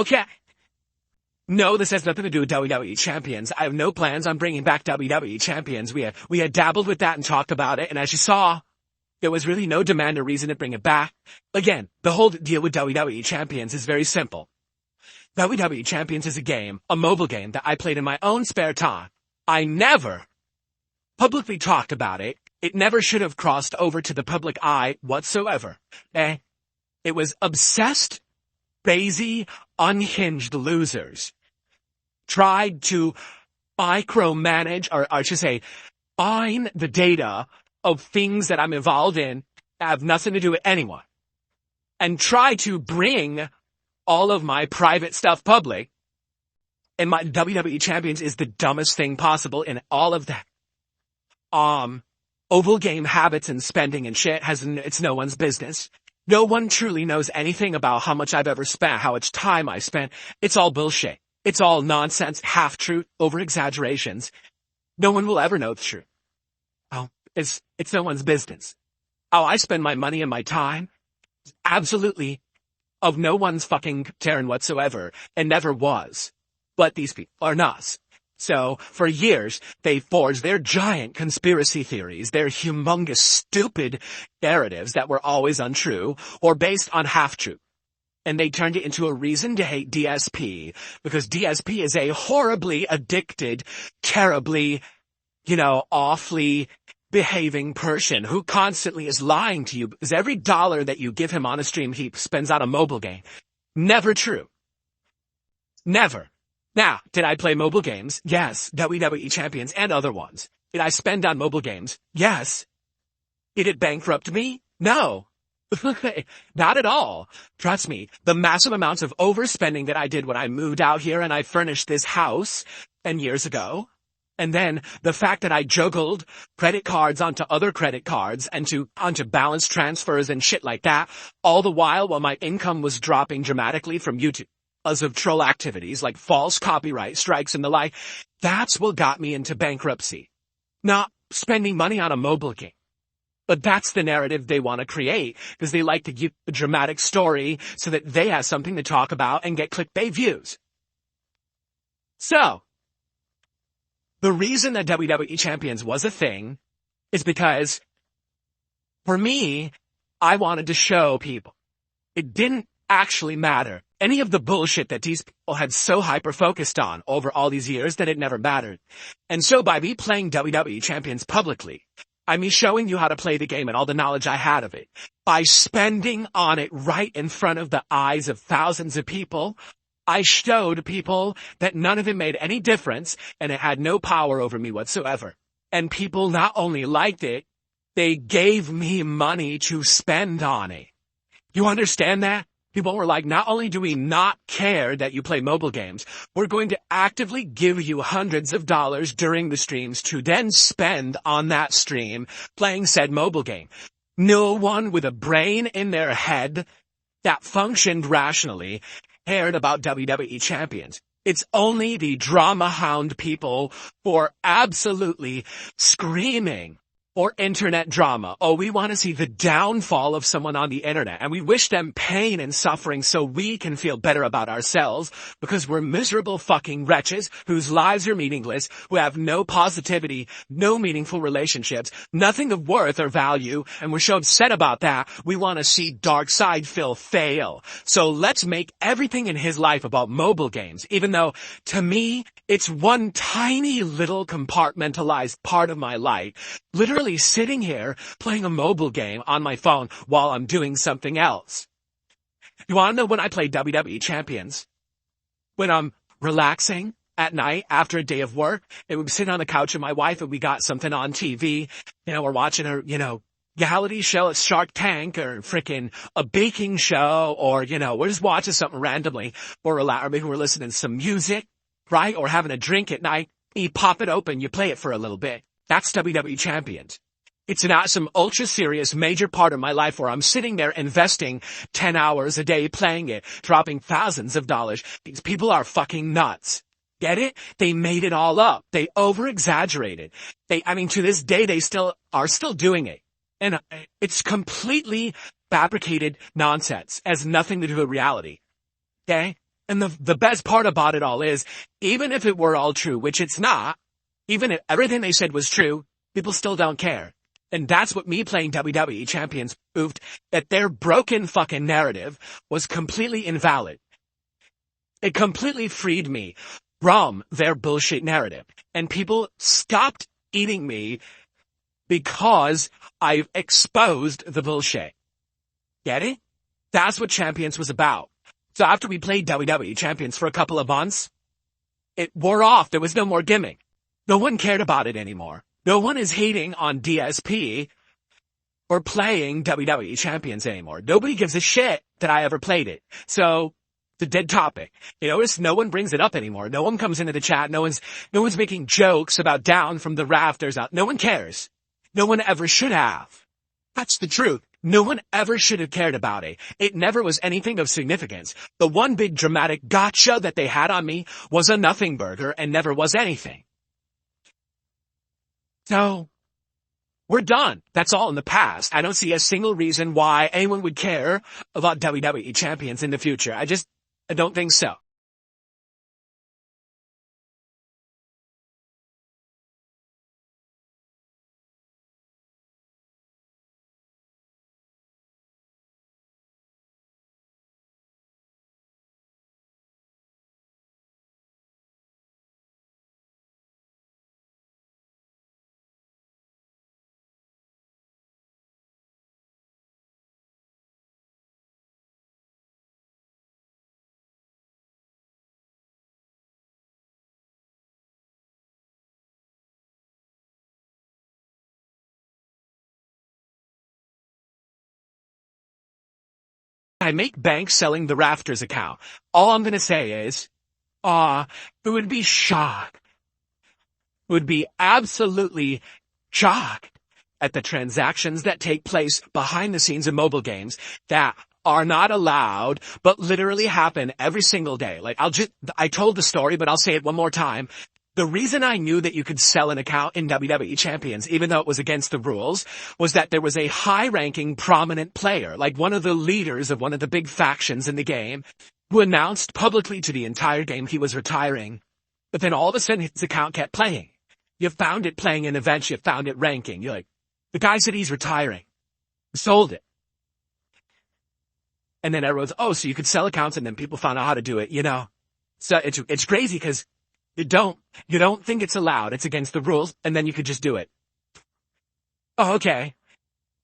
Okay. No, this has nothing to do with WWE Champions. I have no plans on bringing back WWE Champions. We had dabbled with that and talked about it, and as you saw, there was really no demand or reason to bring it back. Again, the whole deal with WWE Champions is very simple. WWE Champions is a game, a mobile game that I played in my own spare time. I never publicly talked about it. It never should have crossed over to the public eye whatsoever. It was obsessed, crazy, unhinged losers tried to micromanage, or I should say, find the data of things that I'm involved in that have nothing to do with anyone, and try to bring all of my private stuff public. And my WWE Champions is the dumbest thing possible in all of that. Oval game habits and spending and shit it's no one's business. No one truly knows anything about how much I've ever spent, how much time I spent. It's all bullshit. It's all nonsense, half-truth, over-exaggerations. No one will ever know the truth. Oh, it's no one's business. How I spend my money and my time is absolutely of no one's fucking concern whatsoever, and never was. But these people are nuts. So, for years, they forged their giant conspiracy theories, their humongous, stupid narratives that were always untrue, or based on half-truth. And they turned it into a reason to hate DSP, because DSP is a horribly addicted, terribly, awfully behaving person who constantly is lying to you, because every dollar that you give him on a stream, he spends on a mobile game. Never true. Never. Now, did I play mobile games? Yes. WWE Champions and other ones. Did I spend on mobile games? Yes. Did it bankrupt me? No. Not at all. Trust me, the massive amounts of overspending that I did when I moved out here and I furnished this house 10 years ago, and then the fact that I juggled credit cards onto other credit cards and onto balance transfers and shit like that, all the while my income was dropping dramatically from YouTube because of troll activities like false copyright strikes and the like, that's what got me into bankruptcy. Not spending money on a mobile game. But that's the narrative they want to create, because they like to give a dramatic story so that they have something to talk about and get clickbait views. So, the reason that WWE Champions was a thing is because, for me, I wanted to show people it didn't actually matter any of the bullshit that these people had so hyper-focused on over all these years that it never mattered. And so by me playing WWE Champions publicly, by me showing you how to play the game and all the knowledge I had of it, by spending on it right in front of the eyes of thousands of people, I showed people that none of it made any difference and it had no power over me whatsoever. And people not only liked it, they gave me money to spend on it. You understand that? People were like, not only do we not care that you play mobile games, we're going to actively give you hundreds of dollars during the streams to then spend on that stream playing said mobile game. No one with a brain in their head that functioned rationally cared about WWE Champions. It's only the drama hound people who are absolutely screaming for internet drama. Oh, we want to see the downfall of someone on the internet, and we wish them pain and suffering so we can feel better about ourselves, because we're miserable fucking wretches whose lives are meaningless, who have no positivity, no meaningful relationships, nothing of worth or value, and we're so upset about that, we want to see Darkside Phil fail. So let's make everything in his life about mobile games, even though, to me, it's one tiny little compartmentalized part of my life. Literally sitting here playing a mobile game on my phone while I'm doing something else. You want to know when I play WWE Champions? When I'm relaxing at night after a day of work, and we're sitting on the couch with my wife and we got something on TV. We're watching a, reality show at Shark Tank or freaking a baking show, or, we're just watching something randomly, or maybe we're listening to some music, right? Or having a drink at night. You pop it open, you play it for a little bit. That's WWE Champions. It's not some ultra serious major part of my life where I'm sitting there investing 10 hours a day playing it, dropping thousands of dollars. These people are fucking nuts. Get it? They made it all up. They over-exaggerated. To this day, they are still doing it. And it's completely fabricated nonsense. It has nothing to do with reality. Okay? And the best part about it all is, even if it were all true, which it's not, even if everything they said was true, people still don't care. And that's what me playing WWE Champions proved, that their broken fucking narrative was completely invalid. It completely freed me from their bullshit narrative. And people stopped eating me because I've exposed the bullshit. Get it? That's what Champions was about. So after we played WWE Champions for a couple of months, it wore off. There was no more gimmick. No one cared about it anymore. No one is hating on DSP or playing WWE Champions anymore. Nobody gives a shit that I ever played it. So, it's a dead topic. You notice no one brings it up anymore. No one comes into the chat. No one's making jokes about down from the rafters out. No one cares. No one ever should have. That's the truth. No one ever should have cared about it. It never was anything of significance. The one big dramatic gotcha that they had on me was a nothing burger and never was anything. So, we're done. That's all in the past. I don't see a single reason why anyone would care about WWE Champions in the future. I don't think so. I make bank selling the Rafters account. All I'm gonna say is, it would be shocked. Would be absolutely shocked at the transactions that take place behind the scenes in mobile games that are not allowed, but literally happen every single day. Like, I told the story, but I'll say it one more time. The reason I knew that you could sell an account in WWE Champions, even though it was against the rules, was that there was a high-ranking, prominent player, like one of the leaders of one of the big factions in the game, who announced publicly to the entire game he was retiring. But then all of a sudden his account kept playing. You found it playing in events, you found it ranking. You're like, the guy said he's retiring. Sold it. And then everyone's, so you could sell accounts, and then people found out how to do it, you know? So it's crazy because you don't think it's allowed. It's against the rules, and then you could just do it. Oh, okay.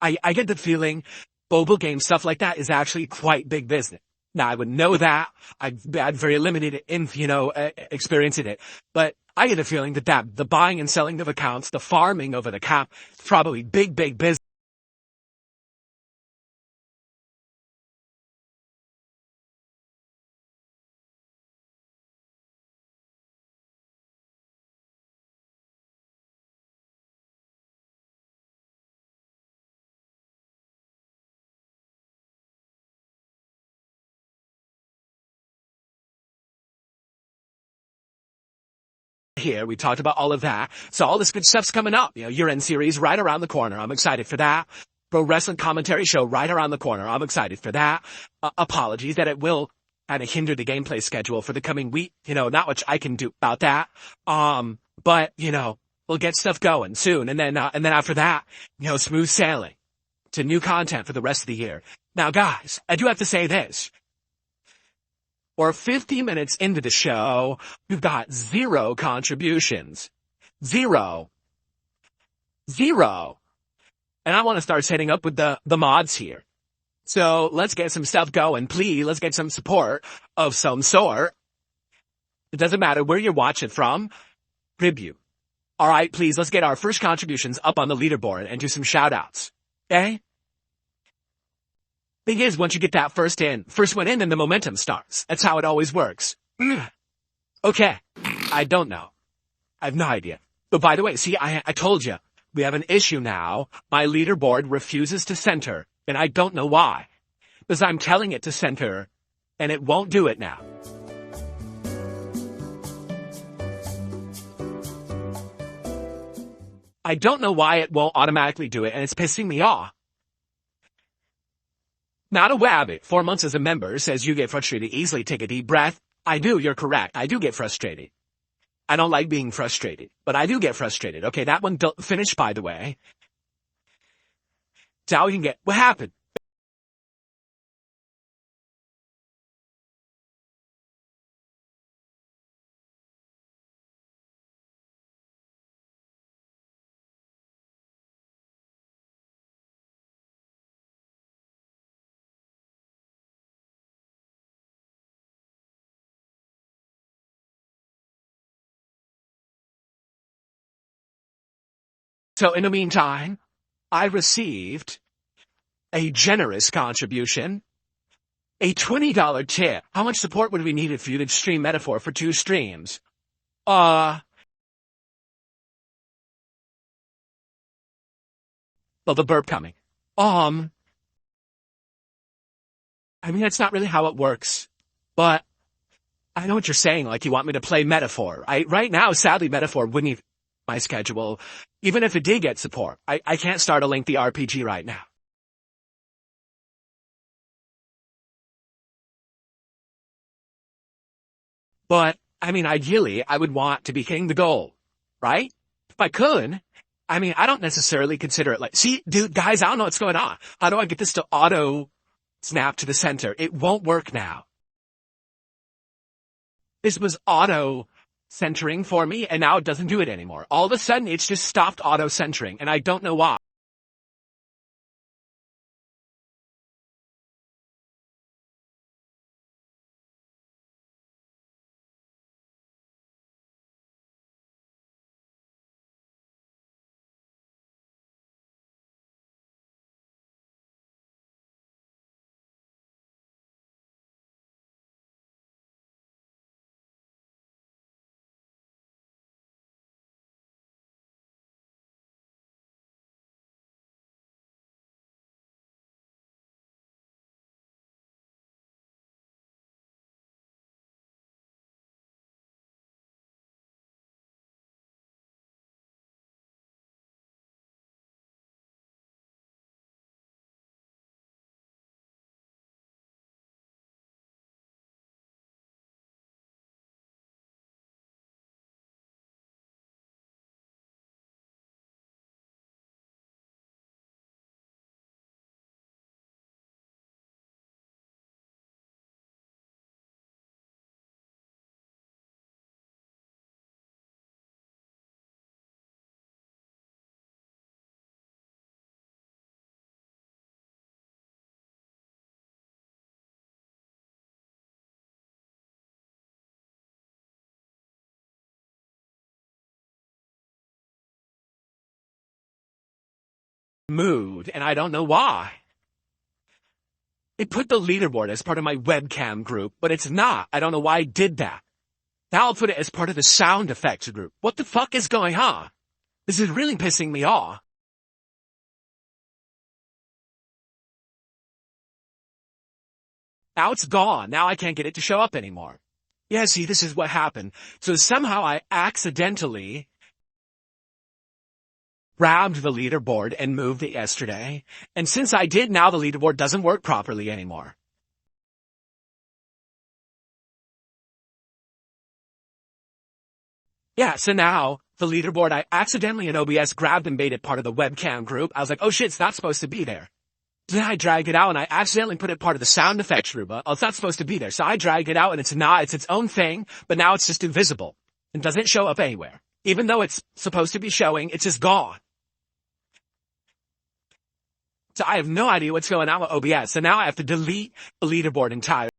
I get the feeling mobile game stuff like that is actually quite big business. Now, I would know that. I've had very limited, experience in it. But I get a feeling that the buying and selling of accounts, the farming of an account, is probably big business. Here, we talked about all of that. So all this good stuff's coming up. Year-end series right around the corner. I'm excited for that. Pro wrestling commentary show right around the corner. I'm excited for that. Apologies that it will kind of hinder the gameplay schedule for the coming week. Not much I can do about that. But, we'll get stuff going soon. And then after that, smooth sailing to new content for the rest of the year. Now, guys, I do have to say this. We're 50 minutes into the show. We've got 0 contributions. 0. And I want to start setting up with the mods here. So let's get some stuff going. Please, let's get some support of some sort. It doesn't matter where you're watching from. Tribute. All right, please, let's get our first contributions up on the leaderboard and do some shout outs. Okay? Thing is, once you get that first one in, then the momentum starts. That's how it always works. Okay. I don't know. I have no idea. But by the way, see, I told you, we have an issue now. My leaderboard refuses to center, and I don't know why. Because I'm telling it to center, and it won't do it now. I don't know why it won't automatically do it, and it's pissing me off. Not a wabbit. 4 months as a member says you get frustrated easily. Take a deep breath. I do, you're correct. I do get frustrated. I don't like being frustrated, but I do get frustrated. Okay, that one finished, by the way. Now we can get, what happened? So in the meantime, I received a generous contribution, a $20 tip. How much support would we need if you did stream Metaphor for 2 streams? Well, the burp coming. I mean, that's not really how it works, but I know what you're saying. Like, you want me to play Metaphor. Right now, sadly, Metaphor wouldn't even my schedule. Even if it did get support, I can't start a lengthy RPG right now. But, I mean, ideally, I would want to be hitting the goal, right? If I could, I mean, I don't necessarily consider it like, see, dude, guys, I don't know what's going on. How do I get this to auto snap to the center? It won't work now. This was auto centering for me, and now it doesn't do it anymore. All of a sudden, it's just stopped auto centering, and I don't know why. Mood, and I don't know why. It put the leaderboard as part of my webcam group, but it's not. I don't know why I did that. Now I'll put it as part of the sound effects group. What the fuck is going on? This is really pissing me off. Now it's gone. Now I can't get it to show up anymore. Yeah, see, this is what happened. So somehow I accidentally grabbed the leaderboard and moved it yesterday. And since I did, now the leaderboard doesn't work properly anymore. Yeah, so now the leaderboard, I accidentally in OBS grabbed and made it part of the webcam group. I was like, oh shit, it's not supposed to be there. Then I dragged it out and I accidentally put it part of the sound effects group. Oh, it's not supposed to be there. So I dragged it out and it's not, it's its own thing, but now it's just invisible and doesn't show up anywhere. Even though it's supposed to be showing, it's just gone. So I have no idea what's going on with OBS. So now I have to delete the leaderboard entirely.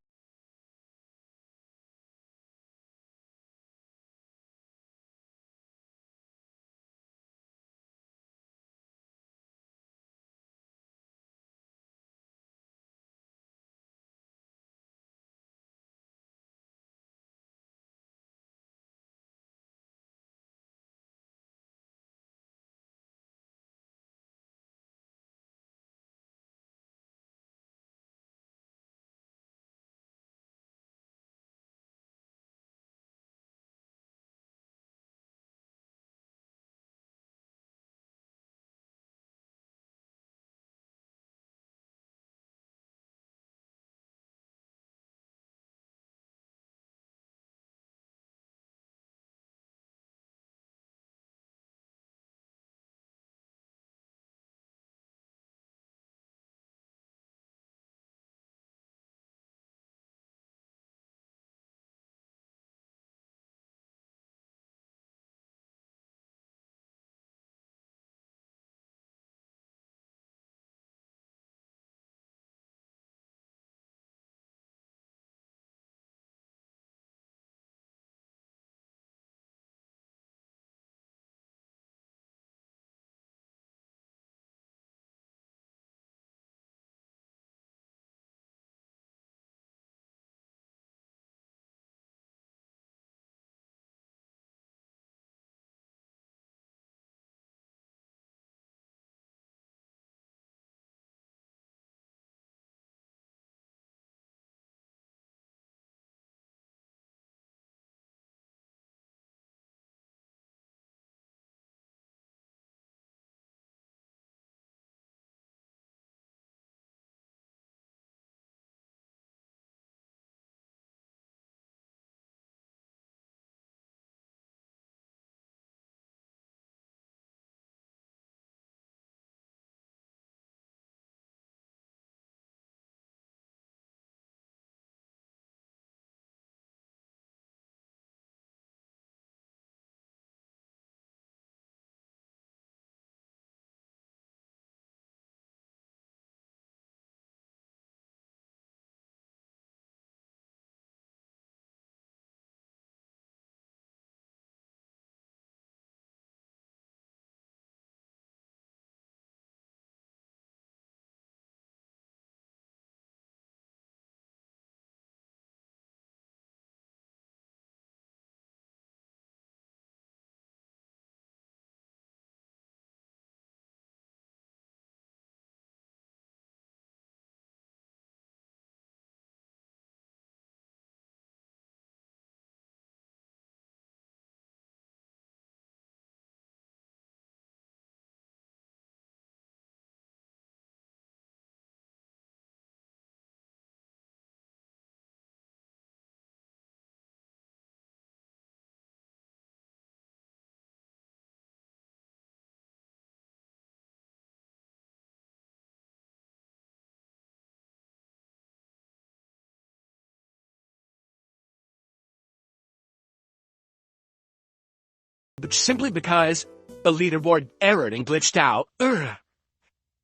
but simply because the leaderboard errored and glitched out. And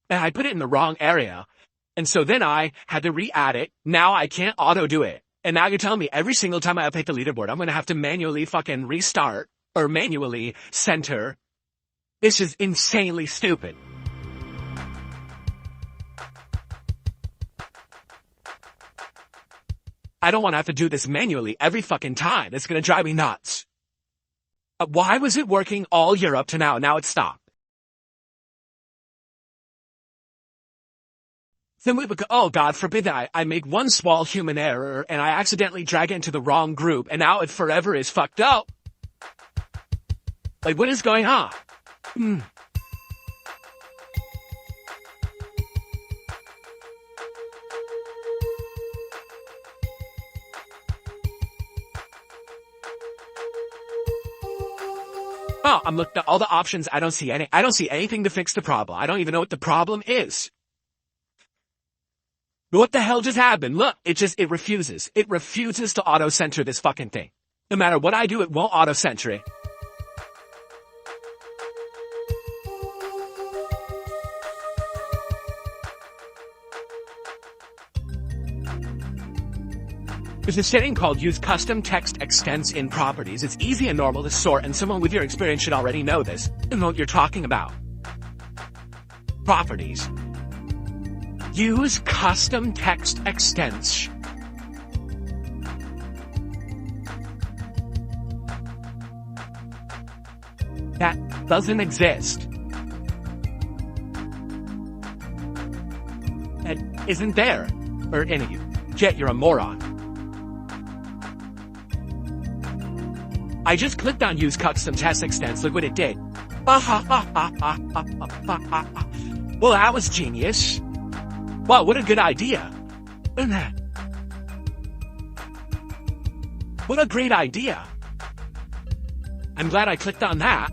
I put it in the wrong area. And so then I had to re-add it. Now I can't auto-do it. And now you're telling me every single time I update the leaderboard, I'm going to have to manually fucking restart or manually center. This is insanely stupid. I don't want to have to do this manually every fucking time. It's going to drive me nuts. Why was it working all year up to now? Now it stopped. Then oh, God forbid that I make one small human error and I accidentally drag it into the wrong group and now it forever is fucked up. Like, what is going on? Oh, I'm looking at all the options. I don't see anything to fix the problem. I don't even know what the problem is. What the hell just happened? Look, it refuses. It refuses to auto-center this fucking thing. No matter what I do, it won't auto-center it. There's a setting called Use Custom Text Extents in Properties. It's easy and normal to sort, and someone with your experience should already know this and know what you're talking about. Properties. Use Custom Text Extents. That doesn't exist. That isn't there. Or any of you. Jet, you're a moron. I just clicked on Use Custom Text Extents. Look what it did. Well, that was genius. Wow, what a good idea. What a great idea. I'm glad I clicked on that.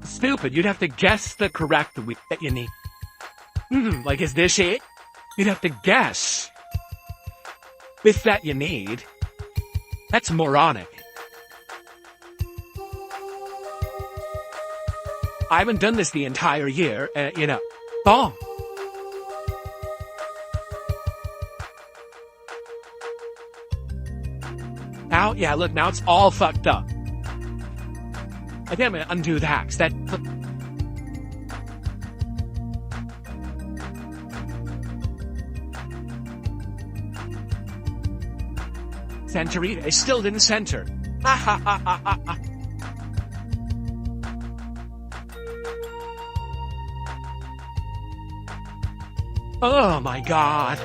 Stupid, you'd have to guess the correct width that you need. Like, is this it? You'd have to guess width that you need. That's moronic. I haven't done this the entire year, Oh. Now, yeah, look, now it's all fucked up. I think I'm gonna undo that, 'cause that... Center it. I still didn't center. Oh my God.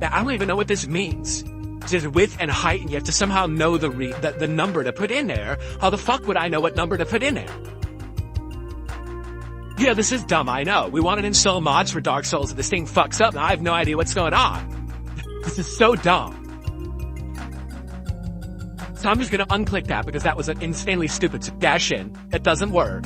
I don't even know what this means. It says width and height, and you have to somehow know the number to put in there. How the fuck would I know what number to put in there? Yeah, this is dumb, I know. We wanted to install mods for Dark Souls, and this thing fucks up, and I have no idea what's going on. This is so dumb. So I'm just gonna unclick that, because that was an insanely stupid suggestion. It doesn't work.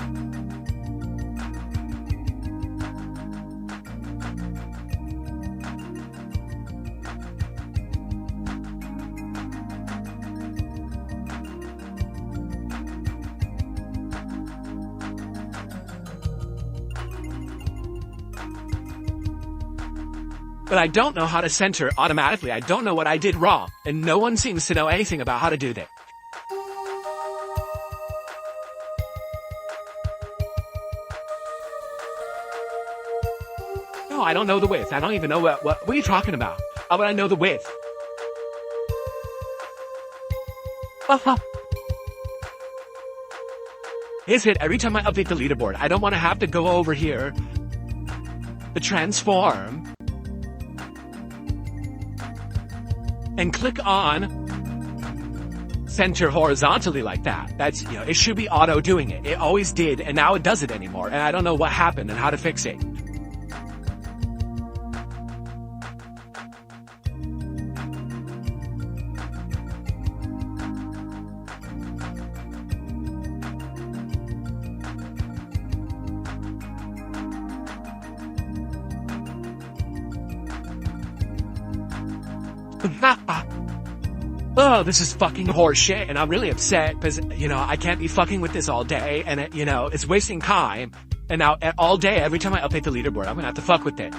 But I don't know how to center automatically. I don't know what I did wrong, and no one seems to know anything about how to do that. No, I don't know the width. I don't even know what are you talking about? How would I know the width? Is it every time I update the leaderboard? I don't want to have to go over here to transform and click on center horizontally like that. That's, it should be auto doing it. It always did, and now it doesn't anymore. And I don't know what happened and how to fix it. Oh, this is fucking horseshit, and I'm really upset because, I can't be fucking with this all day, and it's wasting time. And now, all day, every time I update the leaderboard, I'm gonna have to fuck with it.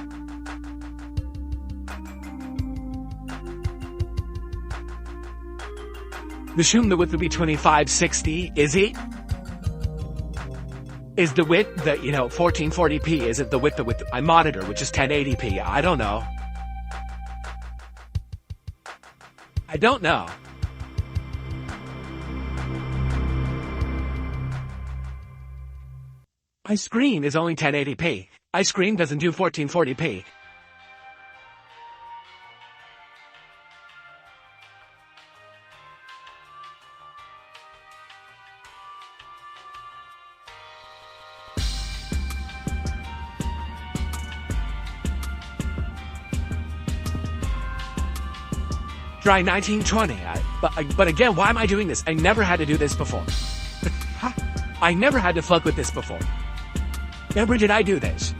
Assume the width would be 2560, is it? Is the width, 1440p, is it the width of my monitor, which is 1080p? I don't know. I don't know. My screen is only 1080p. My screen doesn't do 1440p. Try 1920. But again, why am I doing this? I never had to do this before. I never had to fuck with this before. Never did I do this.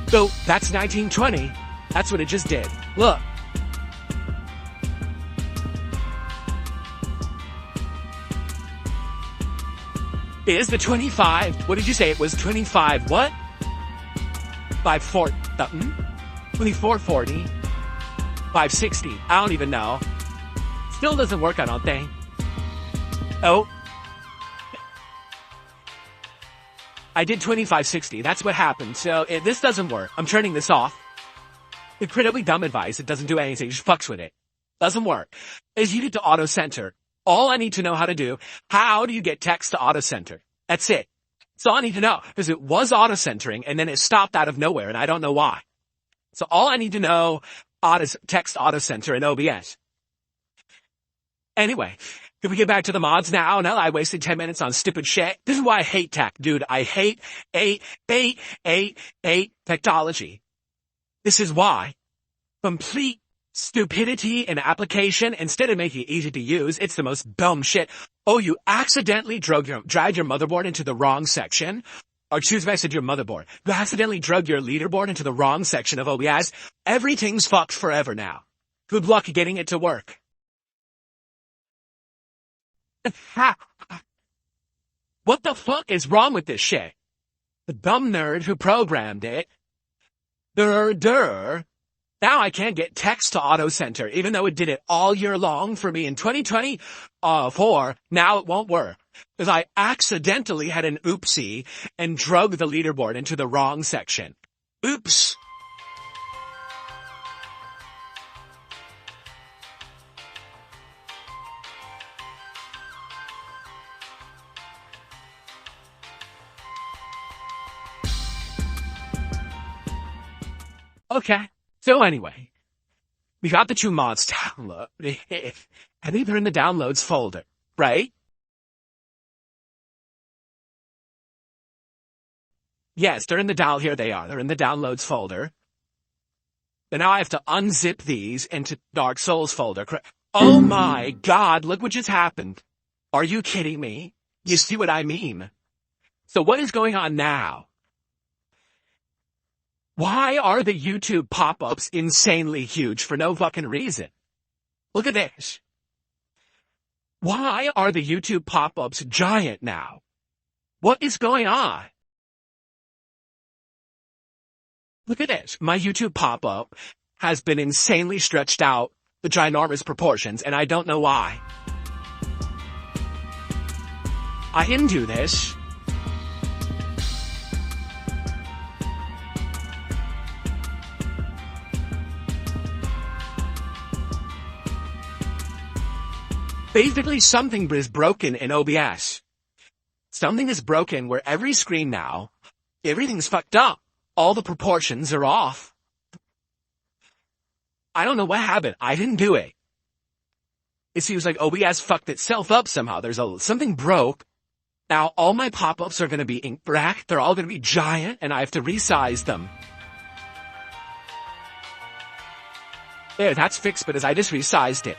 So, that's 1920. That's what it just did. Look. Is the 25, what did you say? It was 25, what? 2440, 560. I don't even know. Still doesn't work, I don't think. Oh. I did 2560. That's what happened. So this doesn't work. I'm turning this off. Incredibly dumb advice. It doesn't do anything. It just fucks with it. Doesn't work. Is you need to auto center. All I need to know how to do. How do you get text to auto center? That's it. That's all I need to know, because it was auto-centering, and then it stopped out of nowhere, and I don't know why. So all I need to know, text auto-center in OBS. Anyway, can we get back to the mods now? No, I wasted 10 minutes on stupid shit. This is why I hate tech, dude. I hate technology. This is why. Complete stupidity in application, instead of making it easy to use, it's the most dumb shit. Oh, you accidentally dragged your motherboard into the wrong section? Or excuse me, I said your motherboard. You accidentally drug your leaderboard into the wrong section of OBS. Everything's fucked forever now. Good luck getting it to work. What the fuck is wrong with this shit? The dumb nerd who programmed it. Now I can't get text to auto center, even though it did it all year long for me in 2024. Now it won't work because I accidentally had an oopsie and drug the leaderboard into the wrong section. Oops. Okay. So anyway, we got the two mods downloaded. I think they're in the downloads folder, right? Yes, they're in the here they are. They're in the downloads folder. But now I have to unzip these into Dark Souls folder. Oh my God, look what just happened. Are you kidding me? You see what I mean? So what is going on now? Why are the YouTube pop-ups insanely huge for no fucking reason? Look at this. Why are the YouTube pop-ups giant now? What is going on? Look at this. My YouTube pop-up has been insanely stretched out to ginormous proportions, and I don't know why. I didn't do this. Basically, something is broken in OBS. Something is broken where every screen now, everything's fucked up. All the proportions are off. I don't know what happened. I didn't do it. It seems like OBS fucked itself up somehow. Something broke. Now all my pop-ups are gonna be ink black. They're all gonna be giant, and I have to resize them. There, that's fixed, but as I just resized it.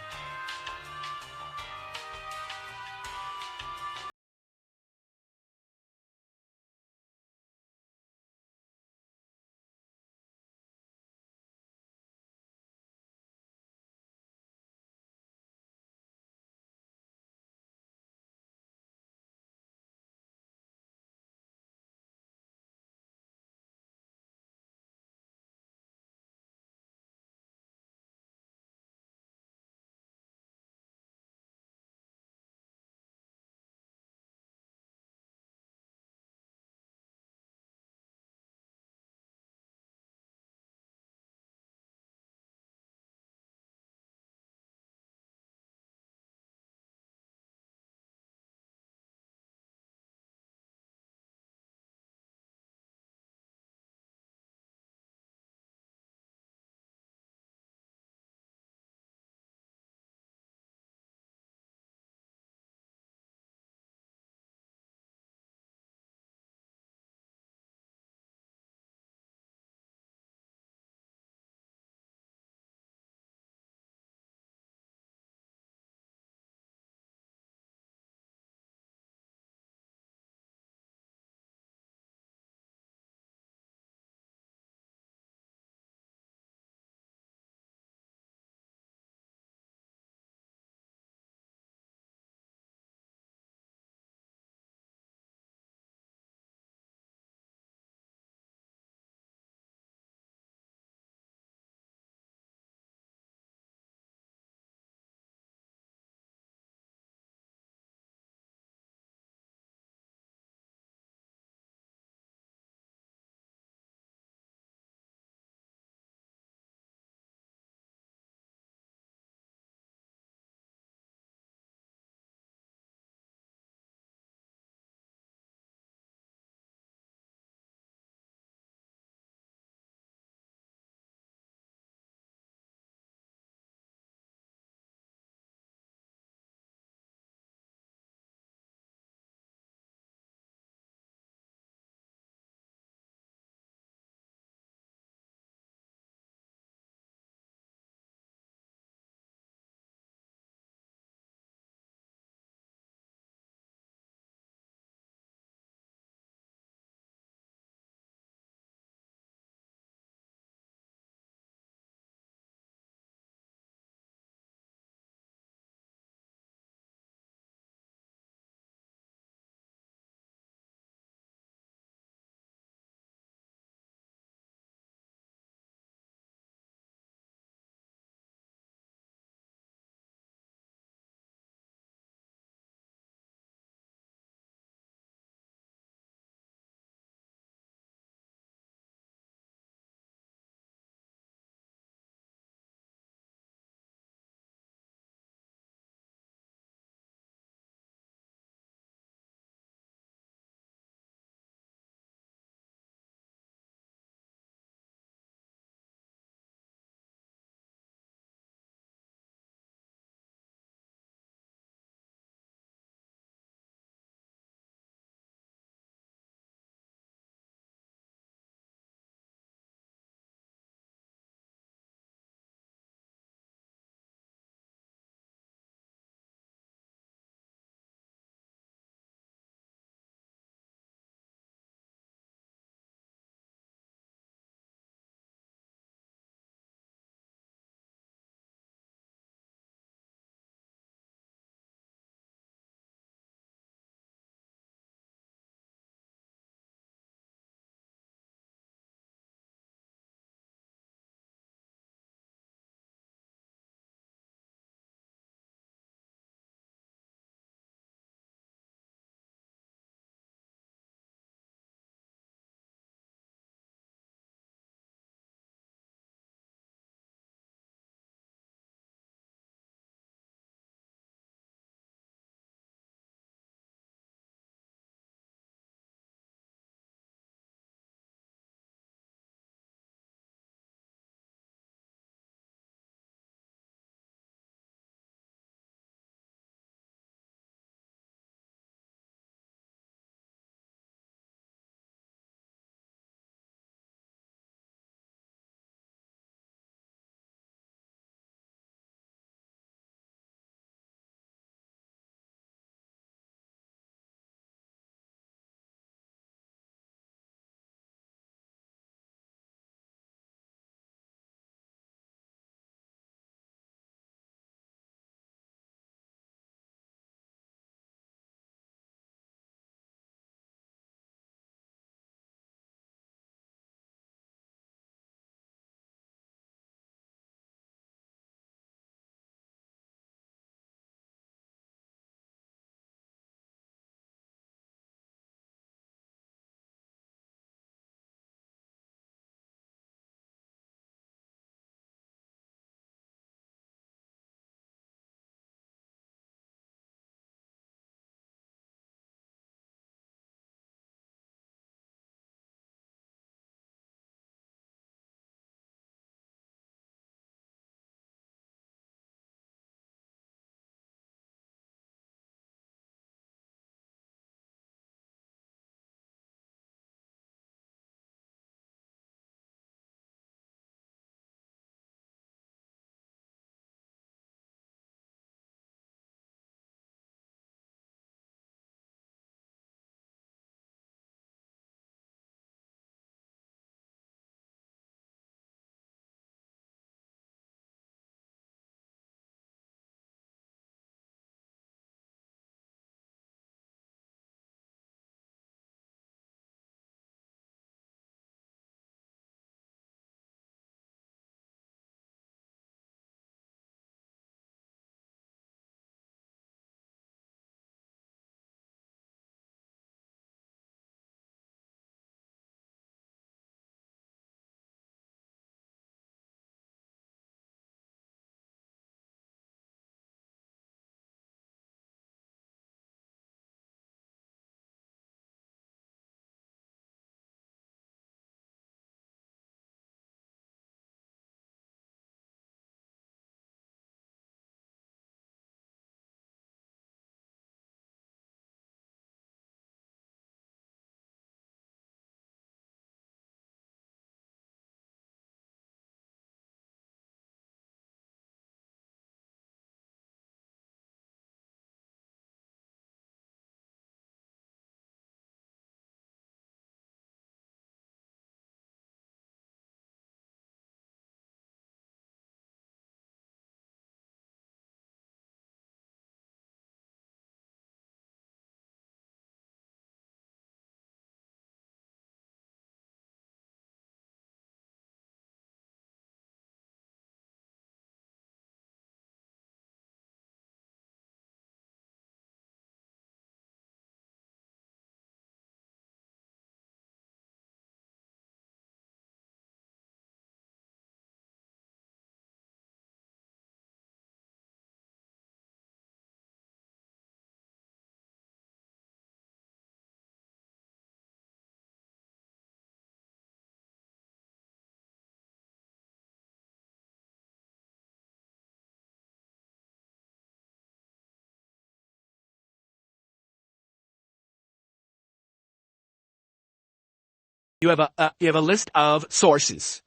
you have a list of sources.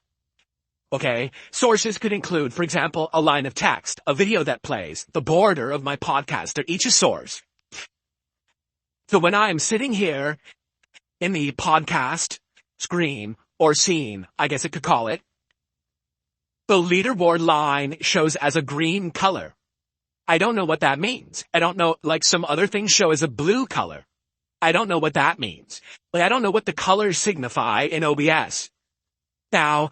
Okay? Sources could include, for example, a line of text, a video that plays, the border of my podcast. They're each a source. So when I'm sitting here in the podcast screen or scene, I guess I could call it, the leaderboard line shows as a green color. I don't know what that means. I don't know, like some other things show as a blue color. I don't know what that means. Like, I don't know what the colors signify in OBS. Now,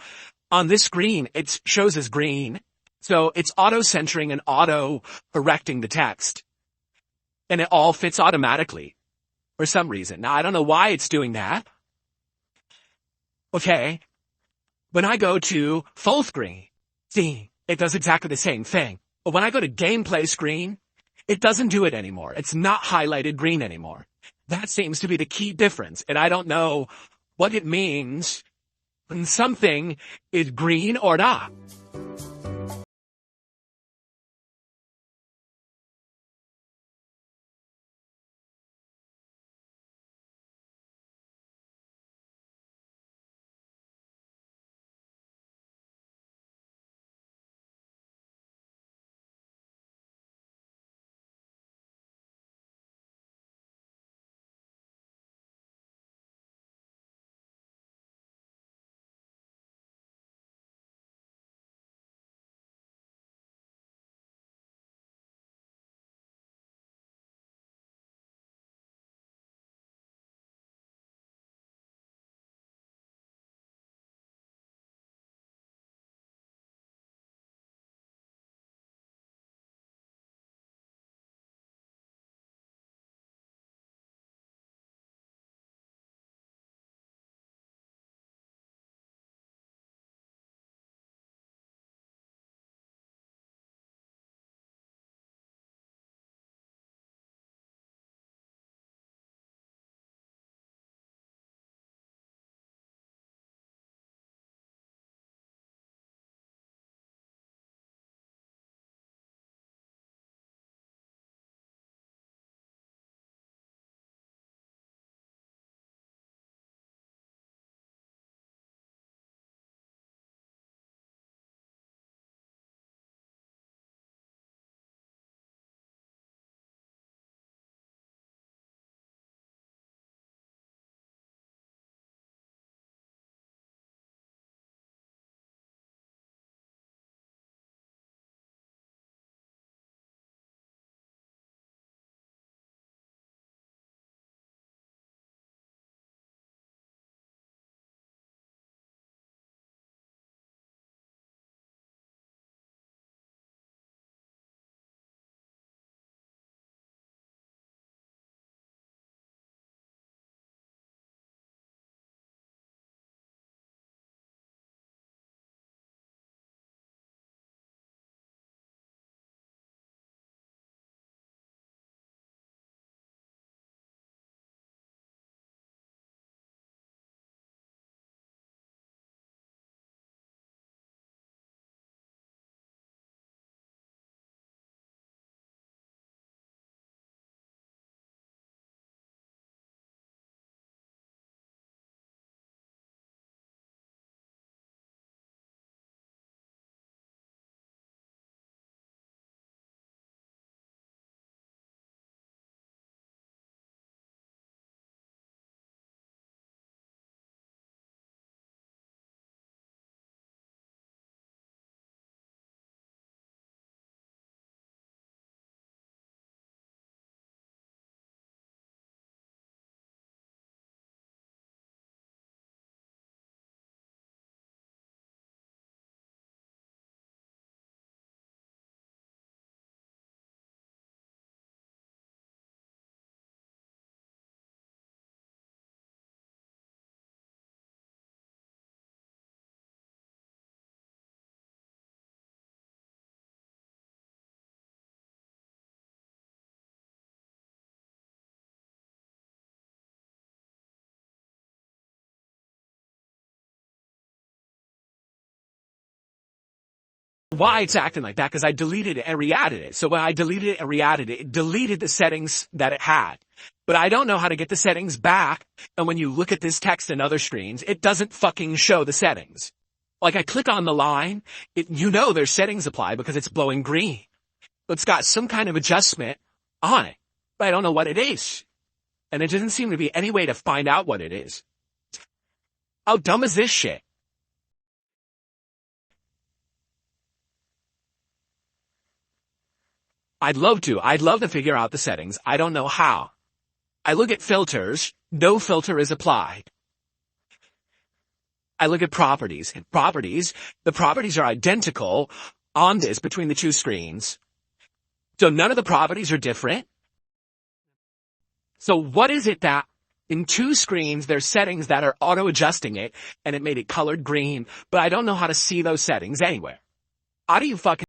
on this screen, it shows as green. So it's auto-centering and auto-correcting the text. And it all fits automatically for some reason. Now, I don't know why it's doing that. Okay. When I go to full screen, see, it does exactly the same thing. But when I go to gameplay screen, it doesn't do it anymore. It's not highlighted green anymore. That seems to be the key difference. And I don't know what it means when something is green or not. Why it's acting like that? Because I deleted it and re-added it. So when I deleted it and re-added it, it deleted the settings that it had. but I don't know how to get the settings back. And when you look at this text in other screens, it doesn't fucking show the settings. Like I click on the line, there's settings apply because it's glowing green. It's got some kind of adjustment on it, but I don't know what it is. And it doesn't seem to be any way to find out what it is. How dumb is this shit? I'd love to figure out the settings. I don't know how. I look at filters. No filter is applied. I look at properties. The properties are identical on this between the two screens. So none of the properties are different. So what is it that in two screens there's settings that are auto-adjusting it and it made it colored green, but I don't know how to see those settings anywhere. How do you fucking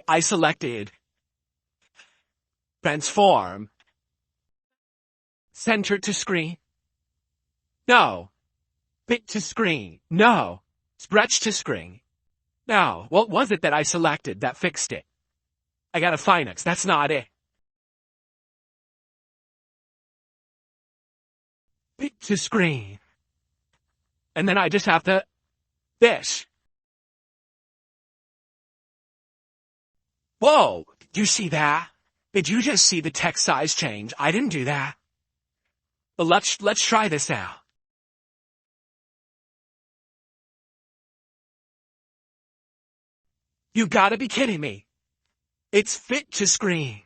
I selected transform, center to screen. No. Fit to screen. No. Stretch to screen. No. What was it that I selected that fixed it? I gotta find it. That's not it. Fit to screen. And then I just have to, this. Whoa, did you see that? Did you just see the text size change? I didn't do that. But let's try this out. You gotta be kidding me. It's fit to screen.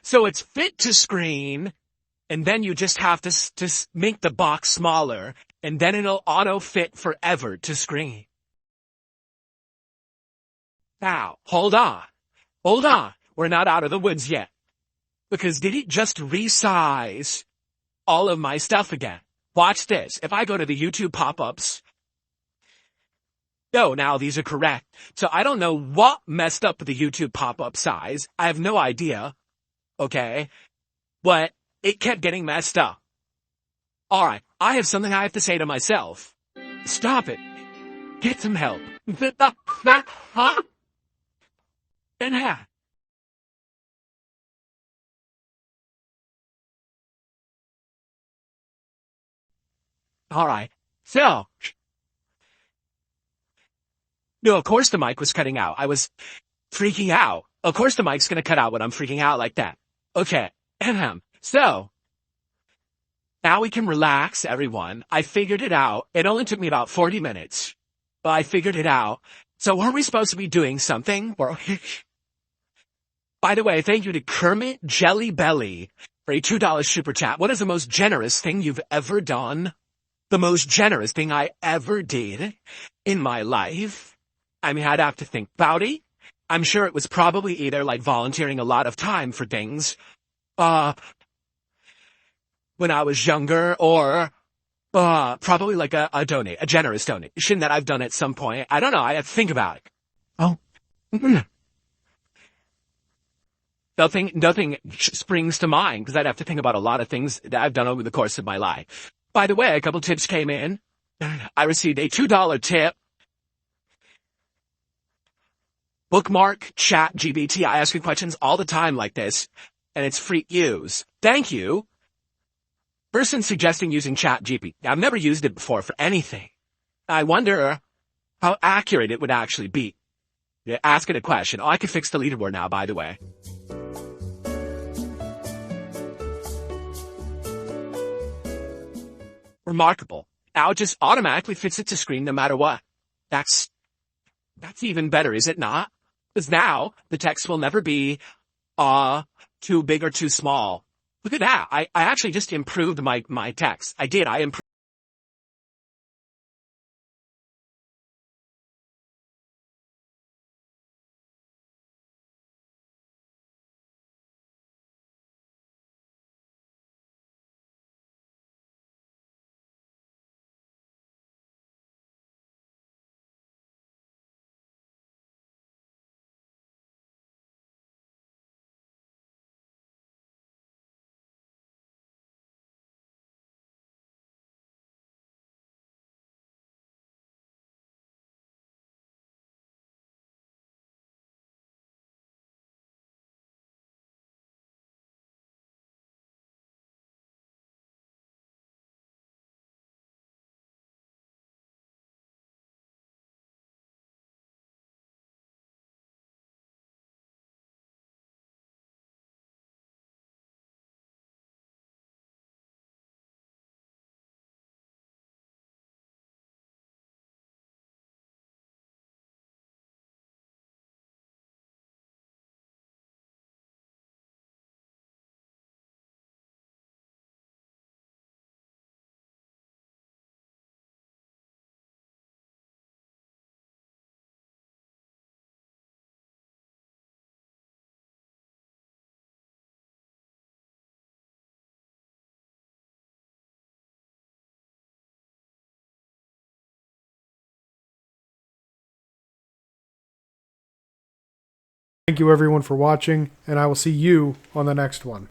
So it's fit to screen, and then you just have to make the box smaller, and then it'll auto-fit forever to screen. Now, hold on. Hold on. We're not out of the woods yet. Because did it just resize all of my stuff again? Watch this. If I go to the YouTube pop-ups, no, now these are correct. So I don't know what messed up with the YouTube pop-up size. I have no idea. Okay. But it kept getting messed up. Alright, I have something I have to say to myself. Stop it. Get some help. And ha. Alright, so. No, of course the mic was cutting out. I was freaking out. Of course the mic's gonna cut out when I'm freaking out like that. Okay, so. Now we can relax, everyone. I figured it out. It only took me about 40 minutes. But I figured it out. So weren't we supposed to be doing something? By the way, thank you to Kermit Jelly Belly for a $2 super chat. What is the most generous thing you've ever done? The most generous thing I ever did in my life? I mean, I'd have to think about it. I'm sure it was probably either like volunteering a lot of time for things, when I was younger, or probably like a generous donation that I've done at some point. I don't know. I have to think about it. Oh. Nothing springs to mind because I'd have to think about a lot of things that I've done over the course of my life. By the way, a couple tips came in. I received a $2 tip. Bookmark ChatGPT. I ask you questions all the time like this, and it's free use. Thank you. Person suggesting using ChatGPT. I've never used it before for anything. I wonder how accurate it would actually be. Ask it a question. Oh, I could fix the leaderboard now, by the way. Remarkable. Now it just automatically fits it to screen no matter what. That's even better, is it not? Because now the text will never be, too big or too small. Look at that. I actually just improved my text. I did. I improved. Thank you everyone for watching, and I will see you on the next one.